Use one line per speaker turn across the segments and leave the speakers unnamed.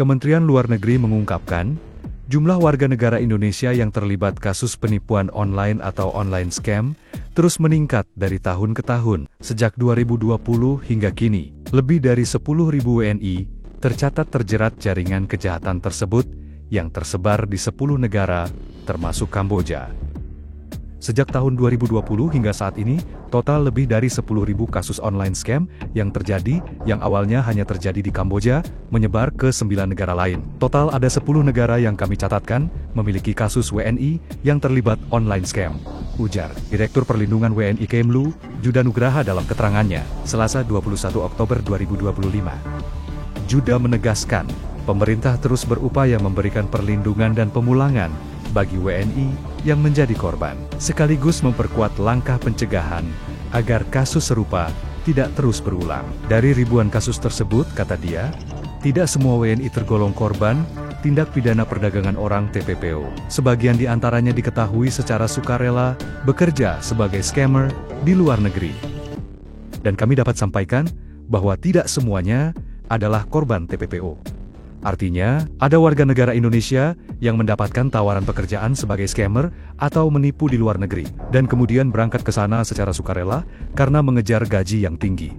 Kementerian Luar Negeri mengungkapkan, jumlah warga negara Indonesia yang terlibat kasus penipuan online atau online scam terus meningkat dari tahun ke tahun. Sejak 2020 hingga kini, lebih dari 10.000 WNI tercatat terjerat jaringan kejahatan tersebut yang tersebar di 10 negara, termasuk Kamboja. Sejak tahun 2020 hingga saat ini, total lebih dari 10.000 kasus online scam yang terjadi, yang awalnya hanya terjadi di Kamboja, menyebar ke 9 negara lain. Total ada 10 negara yang kami catatkan, memiliki kasus WNI yang terlibat online scam, ujar Direktur Perlindungan WNI Kemlu, Juda Nugraha dalam keterangannya, Selasa 21 Oktober 2025. Juda menegaskan, pemerintah terus berupaya memberikan perlindungan dan pemulangan bagi WNI yang menjadi korban, sekaligus memperkuat langkah pencegahan agar kasus serupa tidak terus berulang. Dari ribuan kasus tersebut, kata dia, tidak semua WNI tergolong korban tindak pidana perdagangan orang TPPO. Sebagian di antaranya diketahui secara sukarela bekerja sebagai scammer di luar negeri. Dan kami dapat sampaikan bahwa tidak semuanya adalah korban TPPO. Artinya, ada warga negara Indonesia yang mendapatkan tawaran pekerjaan sebagai scammer atau menipu di luar negeri, dan kemudian berangkat ke sana secara sukarela karena mengejar gaji yang tinggi.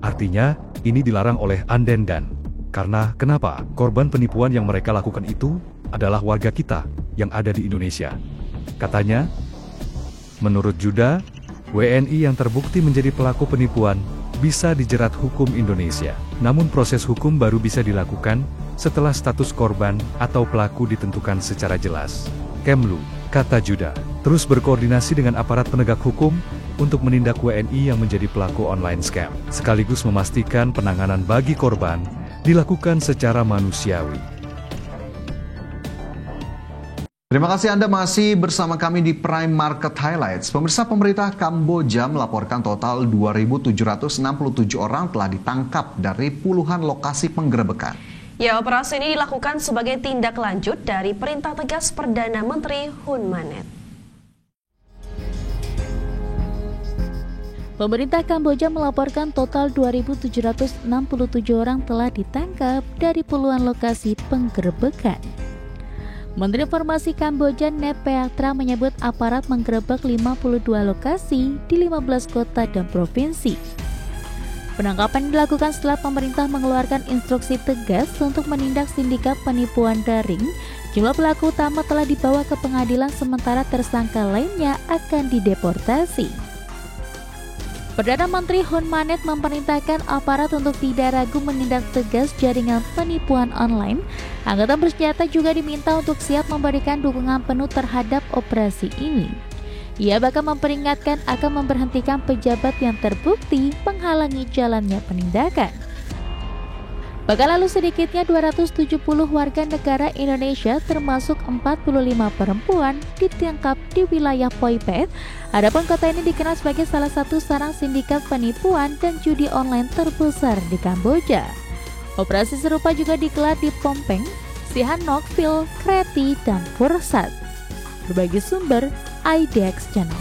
Artinya, ini dilarang oleh Andendan. Karena kenapa? Korban penipuan yang mereka lakukan itu adalah warga kita yang ada di Indonesia. Katanya, menurut Juda, WNI yang terbukti menjadi pelaku penipuan bisa dijerat hukum Indonesia. Namun proses hukum baru bisa dilakukan setelah status korban atau pelaku ditentukan secara jelas. Kemlu, kata Juda, terus berkoordinasi dengan aparat penegak hukum untuk menindak WNI yang menjadi pelaku online scam, sekaligus memastikan penanganan bagi korban dilakukan secara manusiawi.
Terima kasih Anda masih bersama kami di Prime Market Highlights. Pemirsa, pemerintah Kamboja melaporkan total 2.767 orang telah ditangkap dari puluhan lokasi penggerebekan.
Ya, operasi ini dilakukan sebagai tindak lanjut dari perintah tegas Perdana Menteri Hun Manet.
Pemerintah Kamboja melaporkan total 2.767 orang telah ditangkap dari puluhan lokasi penggerebekan. Menteri Informasi Kamboja Nep Peaktra menyebut aparat menggerebek 52 lokasi di 15 kota dan provinsi. Penangkapan dilakukan setelah pemerintah mengeluarkan instruksi tegas untuk menindak sindikat penipuan daring. Jumlah pelaku utama telah dibawa ke pengadilan sementara tersangka lainnya akan dideportasi. Perdana Menteri Hun Manet memerintahkan aparat untuk tidak ragu menindak tegas jaringan penipuan online. Angkatan bersenjata juga diminta untuk siap memberikan dukungan penuh terhadap operasi ini. Ia bahkan memperingatkan akan memberhentikan pejabat yang terbukti menghalangi jalannya penindakan. Bahkan lalu sedikitnya 270 warga negara Indonesia termasuk 45 perempuan ditangkap di wilayah Poipet. Adapun kota ini dikenal sebagai salah satu sarang sindikat penipuan dan judi online terbesar di Kamboja. Operasi serupa juga digelar di Pompeng, Sihanoukville, Kreti, dan Pursat. Berbagai sumber IDX Channel.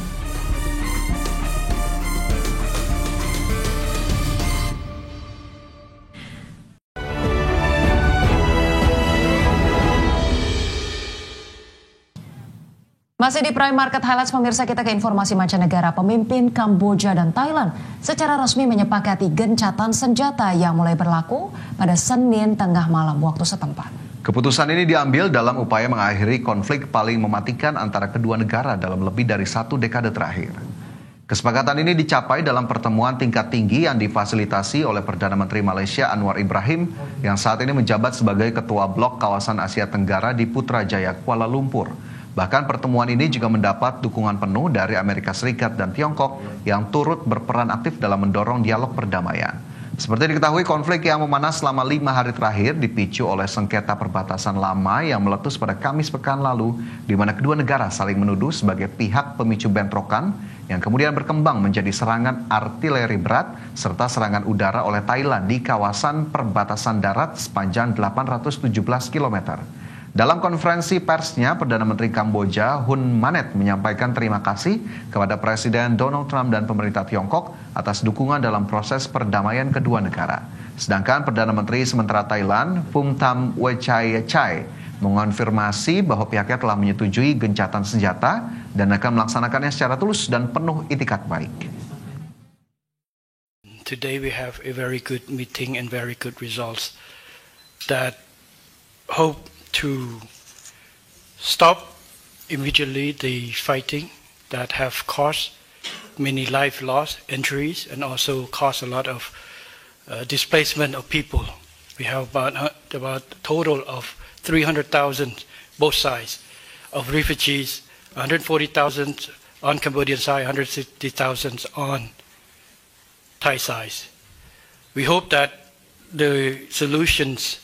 Masih di Prime Market Highlights, pemirsa, kita ke informasi mancanegara. Pemimpin Kamboja dan Thailand secara resmi menyepakati gencatan senjata yang mulai berlaku pada Senin tengah malam waktu setempat.
Keputusan ini diambil dalam upaya mengakhiri konflik paling mematikan antara kedua negara dalam lebih dari 1 dekade terakhir. Kesepakatan ini dicapai dalam pertemuan tingkat tinggi yang difasilitasi oleh Perdana Menteri Malaysia Anwar Ibrahim yang saat ini menjabat sebagai Ketua Blok Kawasan Asia Tenggara di Putrajaya, Kuala Lumpur. Bahkan pertemuan ini juga mendapat dukungan penuh dari Amerika Serikat dan Tiongkok yang turut berperan aktif dalam mendorong dialog perdamaian. Seperti diketahui, konflik yang memanas selama 5 hari terakhir dipicu oleh sengketa perbatasan lama yang meletus pada Kamis pekan lalu, di mana kedua negara saling menuduh sebagai pihak pemicu bentrokan yang kemudian berkembang menjadi serangan artileri berat serta serangan udara oleh Thailand di kawasan perbatasan darat sepanjang 817 km. Dalam konferensi persnya, Perdana Menteri Kamboja Hun Manet menyampaikan terima kasih kepada Presiden Donald Trump dan pemerintah Tiongkok atas dukungan dalam proses perdamaian kedua negara. Sedangkan Perdana Menteri sementara Thailand, Phumtham Wechayachai, mengonfirmasi bahwa pihaknya telah menyetujui gencatan senjata dan akan melaksanakannya secara tulus dan penuh itikat baik.
Today we have a very good meeting and very good results that hope to stop immediately the fighting that have caused many life loss, injuries, and also caused a lot of displacement of people. We have about a total of 300,000 both sides of refugees, 140,000 on Cambodian side, 160,000 on Thai side. We hope that the solutions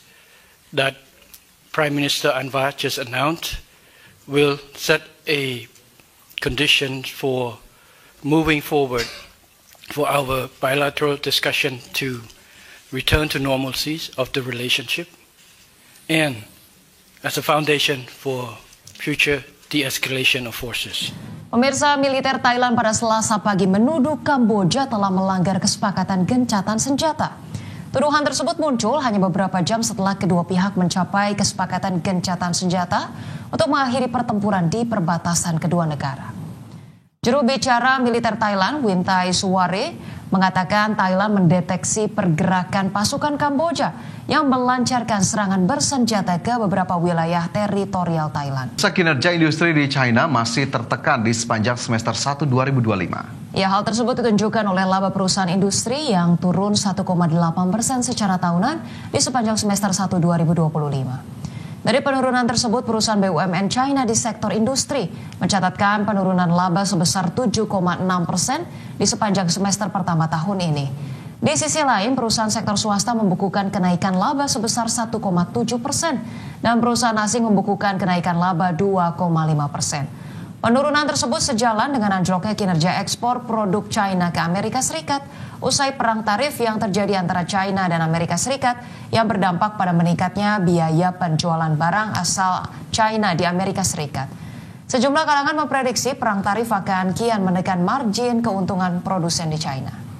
that Prime Minister Anwar just announced will set a condition for moving forward for our bilateral discussion to return to normalcy of the relationship and as a foundation for future de-escalation of forces.
Pemirsa, militer Thailand pada Selasa pagi menuduh Kamboja telah melanggar kesepakatan gencatan senjata. Tuduhan tersebut muncul hanya beberapa jam setelah kedua pihak mencapai kesepakatan gencatan senjata untuk mengakhiri pertempuran di perbatasan kedua negara. Juru bicara militer Thailand, Wintai Suware, mengatakan Thailand mendeteksi pergerakan pasukan Kamboja yang melancarkan serangan bersenjata ke beberapa wilayah teritorial Thailand.
Kinerja industri di China masih tertekan di sepanjang semester 1 2025.
Ya, hal tersebut ditunjukkan oleh laba perusahaan industri yang turun 1,8% secara tahunan di sepanjang semester 1 2025. Dari penurunan tersebut, perusahaan BUMN China di sektor industri mencatatkan penurunan laba sebesar 7,6% di sepanjang semester pertama tahun ini. Di sisi lain, perusahaan sektor swasta membukukan kenaikan laba sebesar 1,7% dan perusahaan asing membukukan kenaikan laba 2,5%. Penurunan tersebut sejalan dengan anjloknya kinerja ekspor produk China ke Amerika Serikat usai perang tarif yang terjadi antara China dan Amerika Serikat yang berdampak pada meningkatnya biaya penjualan barang asal China di Amerika Serikat. Sejumlah kalangan memprediksi perang tarif akan kian menekan margin keuntungan produsen di China.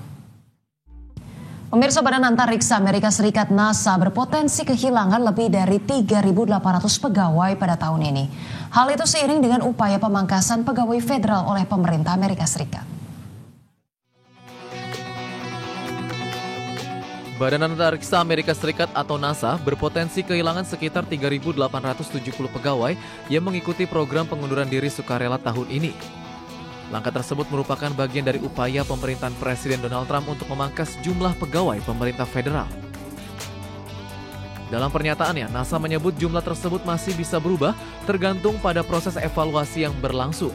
Pemirsa, Badan Antariksa Amerika Serikat NASA berpotensi kehilangan lebih dari 3.800 pegawai pada tahun ini. Hal itu seiring dengan upaya pemangkasan pegawai federal oleh pemerintah Amerika Serikat.
Badan Antariksa Amerika Serikat atau NASA berpotensi kehilangan sekitar 3.870 pegawai yang mengikuti program pengunduran diri sukarela tahun ini. Langkah tersebut merupakan bagian dari upaya pemerintahan Presiden Donald Trump untuk memangkas jumlah pegawai pemerintah federal. Dalam pernyataannya, NASA menyebut jumlah tersebut masih bisa berubah tergantung pada proses evaluasi yang berlangsung.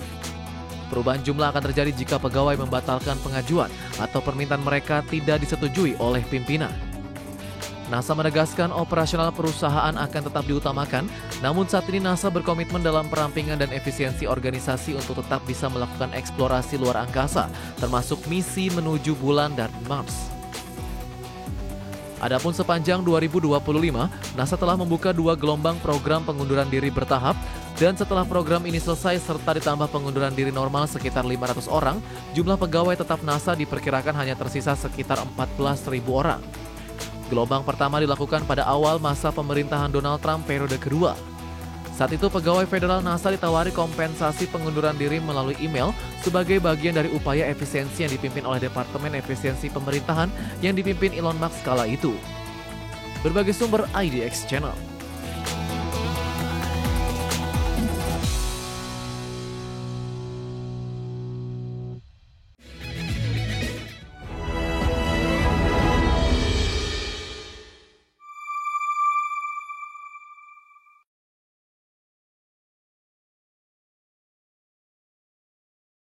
Perubahan jumlah akan terjadi jika pegawai membatalkan pengajuan atau permintaan mereka tidak disetujui oleh pimpinan. NASA menegaskan operasional perusahaan akan tetap diutamakan, namun saat ini NASA berkomitmen dalam perampingan dan efisiensi organisasi untuk tetap bisa melakukan eksplorasi luar angkasa, termasuk misi menuju bulan dan Mars. Adapun sepanjang 2025, NASA telah membuka 2 gelombang program pengunduran diri bertahap, dan setelah program ini selesai serta ditambah pengunduran diri normal sekitar 500 orang, jumlah pegawai tetap NASA diperkirakan hanya tersisa sekitar 14.000 orang. Gelombang pertama dilakukan pada awal masa pemerintahan Donald Trump periode kedua. Saat itu pegawai federal NASA ditawari kompensasi pengunduran diri melalui email sebagai bagian dari upaya efisiensi yang dipimpin oleh Departemen Efisiensi Pemerintahan yang dipimpin Elon Musk kala itu. Berbagai sumber IDX Channel.